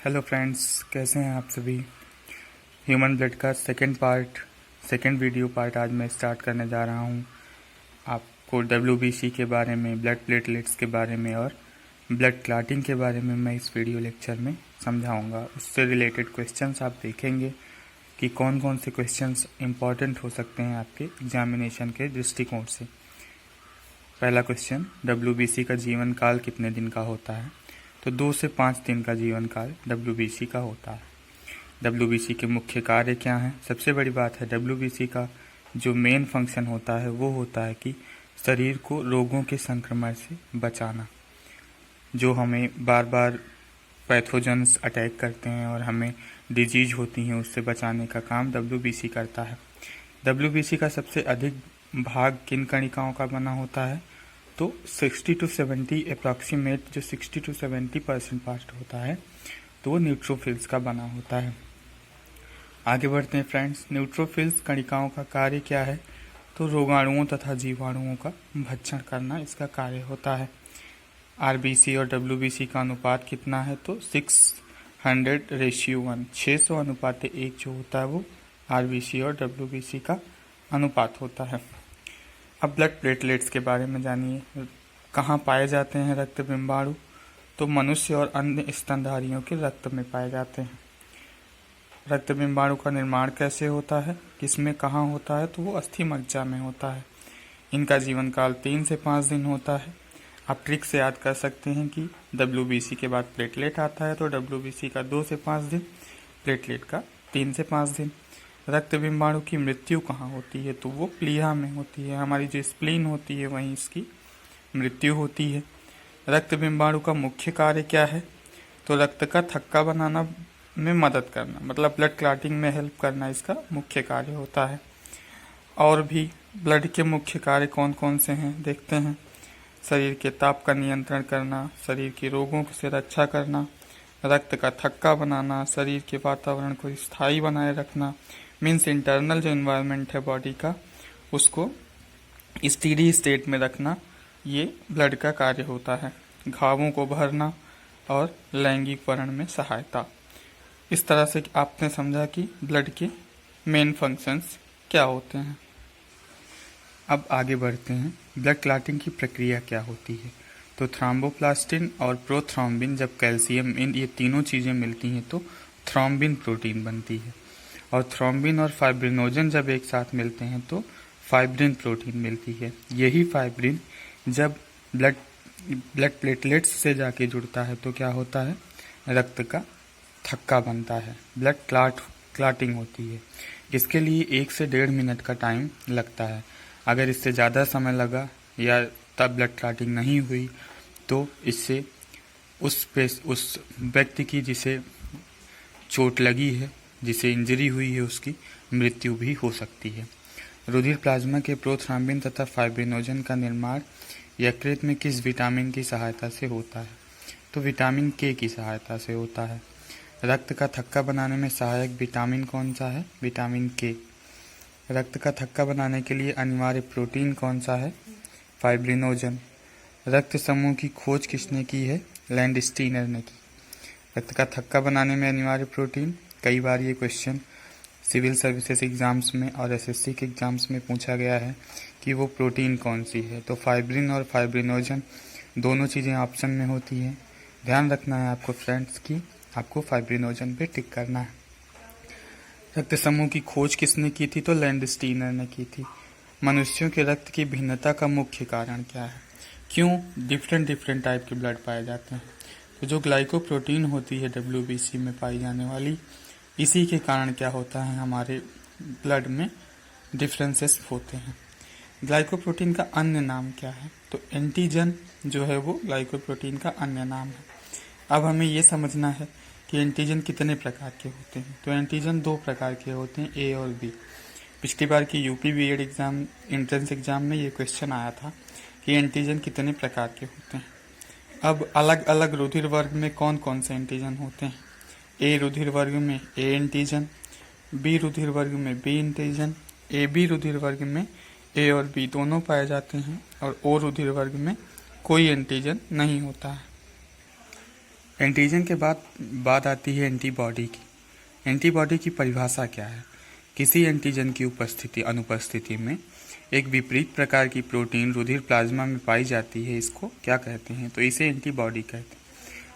Hello friends, कैसे हैं आप सभी। ह्यूमन ब्लड का सेकेंड वीडियो पार्ट आज मैं स्टार्ट करने जा रहा हूं। आपको डब्ल्यूबीसी के बारे में, ब्लड प्लेटलेट्स के बारे में और ब्लड क्लॉटिंग के बारे में मैं इस वीडियो लेक्चर में समझाऊंगा। उससे रिलेटेड क्वेश्चंस आप देखेंगे कि कौन कौन से क्वेश्चंस इंपॉर्टेंट हो सकते हैं आपके एग्जामिनेशन के दृष्टिकोण से। पहला क्वेश्चन, डब्ल्यूबीसी का जीवन काल कितने दिन का होता है? तो 2 से 5 दिन का जीवन काल डब्ल्यूबीसी का होता है। डब्ल्यूबीसी के मुख्य कार्य क्या हैं? सबसे बड़ी बात है, डब्ल्यूबीसी का जो मेन फंक्शन होता है वो होता है कि शरीर को रोगों के संक्रमण से बचाना। जो हमें बार बार पैथोजन्स अटैक करते हैं और हमें डिजीज होती हैं, उससे बचाने का काम डब्ल्यूबीसी करता है। डब्ल्यूबीसी का सबसे अधिक भाग किन कणिकाओं का बना होता है? तो 60 to 70 अप्रॉक्सीमेट जो 60 to 70% पार्ट होता है तो वो न्यूट्रोफिल्स का बना होता है। आगे बढ़ते हैं फ्रेंड्स। न्यूट्रोफिल्स कणिकाओं का कार्य क्या है? तो रोगाणुओं तथा जीवाणुओं का भक्षण करना इसका कार्य होता है। आरबीसी और डब्ल्यूबीसी का अनुपात कितना है? तो 600:1, 600 अनुपात 1 जो होता है वो आरबीसी और डब्ल्यूबीसी का अनुपात होता है। अब ब्लड प्लेटलेट्स के बारे में जानिए। कहाँ पाए जाते हैं रक्त बिंबाणु? तो मनुष्य और अन्य स्तनधारियों के रक्त में पाए जाते हैं। रक्त बिंबाणु का निर्माण कैसे होता है, किसमें कहाँ होता है? तो वो अस्थि मज्जा में होता है। इनका जीवन काल 3 से 5 दिन होता है। आप ट्रिक से याद कर सकते हैं कि डब्ल्यूबीसी के बाद प्लेटलेट आता है तो डब्ल्यूबीसी का 2 से 5 दिन, प्लेटलेट का 3 से 5 दिन। रक्त बिंबाणु की मृत्यु कहाँ होती है? तो वो प्लीहा में होती है। हमारी जो स्प्लीन होती है वहीं इसकी मृत्यु होती है। रक्त बिंबाणु का मुख्य कार्य क्या है? तो रक्त का थक्का बनाना में मदद करना, मतलब ब्लड क्लॉटिंग में हेल्प करना इसका मुख्य कार्य होता है। और भी ब्लड के मुख्य कार्य कौन कौन से हैं देखते हैं। शरीर के ताप का नियंत्रण करना, शरीर के रोगों से रक्षा करना, रक्त का थक्का बनाना, शरीर के वातावरण को स्थायी बनाए रखना, मीन्स इंटरनल जो इन्वायरमेंट है बॉडी का उसको स्टीडी स्टेट में रखना, ये ब्लड का कार्य होता है। घावों को भरना और लैंगिककरण में सहायता। इस तरह से आपने समझा कि ब्लड के मेन फंक्शंस क्या होते हैं। अब आगे बढ़ते हैं, ब्लड क्लॉटिंग की प्रक्रिया क्या होती है? तो थ्रोम्बोप्लास्टिन और प्रोथ्रोम्बिन, जब कैल्शियम इन ये तीनों चीज़ें मिलती हैं तो थ्रोम्बिन प्रोटीन बनती है। और थ्रोम्बिन और फाइब्रिनोजन जब एक साथ मिलते हैं तो फाइब्रिन प्रोटीन मिलती है। यही फाइब्रिन जब ब्लड प्लेटलेट्स से जाके जुड़ता है तो क्या होता है? रक्त का थक्का बनता है, ब्लड क्लॉटिंग होती है। इसके लिए 1 से 1.5 मिनट का टाइम लगता है। अगर इससे ज़्यादा समय लगा या तब ब्लड क्लॉटिंग नहीं हुई तो इससे उस व्यक्ति की जिसे चोट लगी है, जिसे इंजरी हुई है, उसकी मृत्यु भी हो सकती है। रुधिर प्लाज्मा के प्रोथ्रोम्बिन तथा फाइब्रिनोजन का निर्माण यकृत में किस विटामिन की सहायता से होता है? तो विटामिन के की सहायता से होता है। रक्त का थक्का बनाने में सहायक विटामिन कौन सा है? विटामिन के। रक्त का थक्का बनाने के लिए अनिवार्य प्रोटीन कौन सा है? फाइब्रिनोजन। रक्त समूह की खोज किसने की है? लैंडस्टीनर ने की। रक्त का थक्का बनाने में अनिवार्य प्रोटीन, कई बार ये क्वेश्चन सिविल सर्विसेज एग्ज़ाम्स में और एसएससी के एग्ज़ाम्स में पूछा गया है कि वो प्रोटीन कौन सी है। तो फाइब्रिन और फाइब्रिनोजन दोनों चीज़ें ऑप्शन में होती हैं। ध्यान रखना है आपको फ्रेंड्स कि आपको फाइब्रिनोजन पे टिक करना है। रक्त समूह की खोज किसने की थी? तो लैंडस्टीनर ने की थी। मनुष्यों के रक्त की भिन्नता का मुख्य कारण क्या है? क्यों डिफरेंट टाइप के ब्लड पाए जाते हैं? तो जो ग्लाइकोप्रोटीन होती है डब्ल्यूबीसी में पाई जाने वाली, इसी के कारण क्या होता है, हमारे ब्लड में डिफरेंसेस होते हैं। ग्लाइकोप्रोटीन का अन्य नाम क्या है? तो एंटीजन जो है वो ग्लाइकोप्रोटीन का अन्य नाम है। अब हमें ये समझना है कि एंटीजन कितने प्रकार के होते हैं। तो एंटीजन 2 प्रकार के होते हैं, ए और बी। पिछली बार की UP BEd exam entrance exam में ये क्वेश्चन आया था कि एंटीजन कितने प्रकार के होते हैं। अब अलग अलग रुधिर वर्ग में कौन कौन से एंटीजन होते हैं? ए रुधिर वर्ग में ए एंटीजन, बी रुधिर वर्ग में बी एंटीजन, ए बी रुधिर वर्ग में ए और बी दोनों पाए जाते हैं और ओ रुधिर वर्ग में कोई एंटीजन नहीं होता है। एंटीजन के बाद आती है एंटीबॉडी की। एंटीबॉडी की परिभाषा क्या है? किसी एंटीजन की अनुपस्थिति में एक विपरीत प्रकार की प्रोटीन रुधिर प्लाज्मा में पाई जाती है, इसको क्या कहते हैं? तो इसे एंटीबॉडी कहते हैं।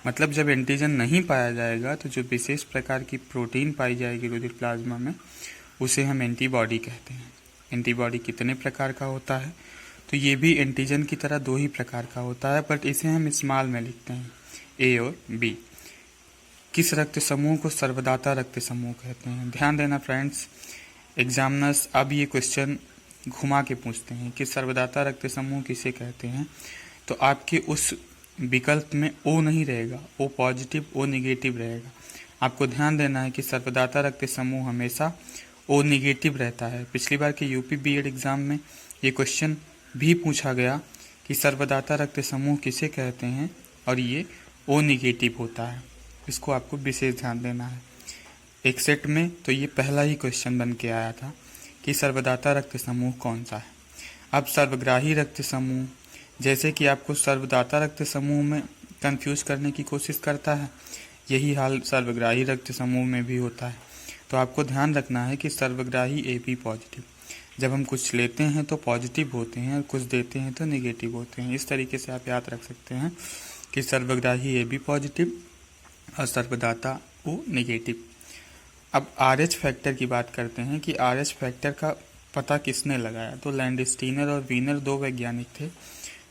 मतलब जब एंटीजन नहीं पाया जाएगा तो जो विशेष प्रकार की प्रोटीन पाई जाएगी रुधिर प्लाज्मा में, उसे हम एंटीबॉडी कहते हैं। एंटीबॉडी कितने प्रकार का होता है? तो ये भी एंटीजन की तरह 2 ही प्रकार का होता है, बट इसे हम स्मॉल में लिखते हैं, ए और बी। किस रक्त समूह को सर्वदाता रक्त समूह कहते हैं? ध्यान देना फ्रेंड्स, एग्जामिनर्स अब ये क्वेश्चन घुमा के पूछते हैं कि सर्वदाता रक्त समूह किसे कहते हैं। तो आपके उस विकल्प में ओ नहीं रहेगा, ओ पॉजिटिव ओ निगेटिव रहेगा। आपको ध्यान देना है कि सर्वदाता रक्त समूह हमेशा ओ निगेटिव रहता है। पिछली बार के यूपी बीएड एग्ज़ाम में ये क्वेश्चन भी पूछा गया कि सर्वदाता रक्त समूह किसे कहते हैं, और ये ओ निगेटिव होता है। इसको आपको विशेष ध्यान देना है। एक सेट में तो ये पहला ही क्वेश्चन बन के आया था कि सर्वदाता रक्त समूह कौन सा है। अब सर्वग्राही रक्त समूह, जैसे कि आपको सर्वदाता रक्त समूह में कंफ्यूज करने की कोशिश करता है, यही हाल सर्वग्राही रक्त समूह में भी होता है। तो आपको ध्यान रखना है कि सर्वग्राही ए बी पॉजिटिव, जब हम कुछ लेते हैं तो पॉजिटिव होते हैं और कुछ देते हैं तो नेगेटिव होते हैं। इस तरीके से आप याद रख सकते हैं कि सर्वग्राही ए बी पॉजिटिव और सर्वदाता ओ नेगेटिव। अब आरएच फैक्टर की बात करते हैं कि आरएच फैक्टर का पता किसने लगाया। तो लैंडस्टीनर और वीनर 2 वैज्ञानिक थे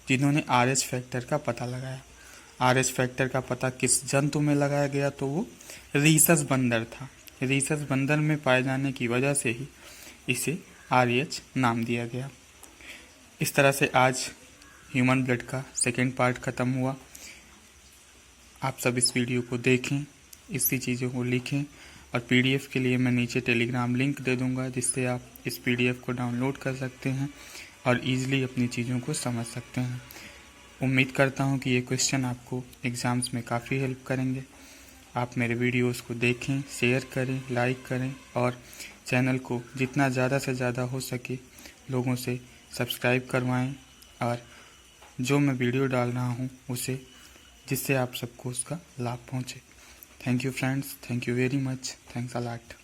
जिन्होंने आरएच फैक्टर का पता लगाया। आरएच फैक्टर का पता किस जंतु में लगाया गया? तो वो रीसस बंदर था। रीसस बंदर में पाए जाने की वजह से ही इसे आरएच नाम दिया गया। इस तरह से आज ह्यूमन ब्लड का सेकेंड पार्ट ख़त्म हुआ। आप सब इस वीडियो को देखें, इसी चीज़ों को लिखें, और पीडीएफ के लिए मैं नीचे टेलीग्राम लिंक दे दूंगा, जिससे आप इस पीडीएफ को डाउनलोड कर सकते हैं और ईज़िली अपनी चीज़ों को समझ सकते हैं। उम्मीद करता हूं कि ये क्वेश्चन आपको एग्ज़ाम्स में काफ़ी हेल्प करेंगे। आप मेरे वीडियोस को देखें, शेयर करें, लाइक करें, और चैनल को जितना ज़्यादा से ज़्यादा हो सके लोगों से सब्सक्राइब करवाएं, और जो मैं वीडियो डाल रहा हूं उसे, जिससे आप सबको उसका लाभ पहुंचे। Thank you friends, thank you very much, thanks a lot.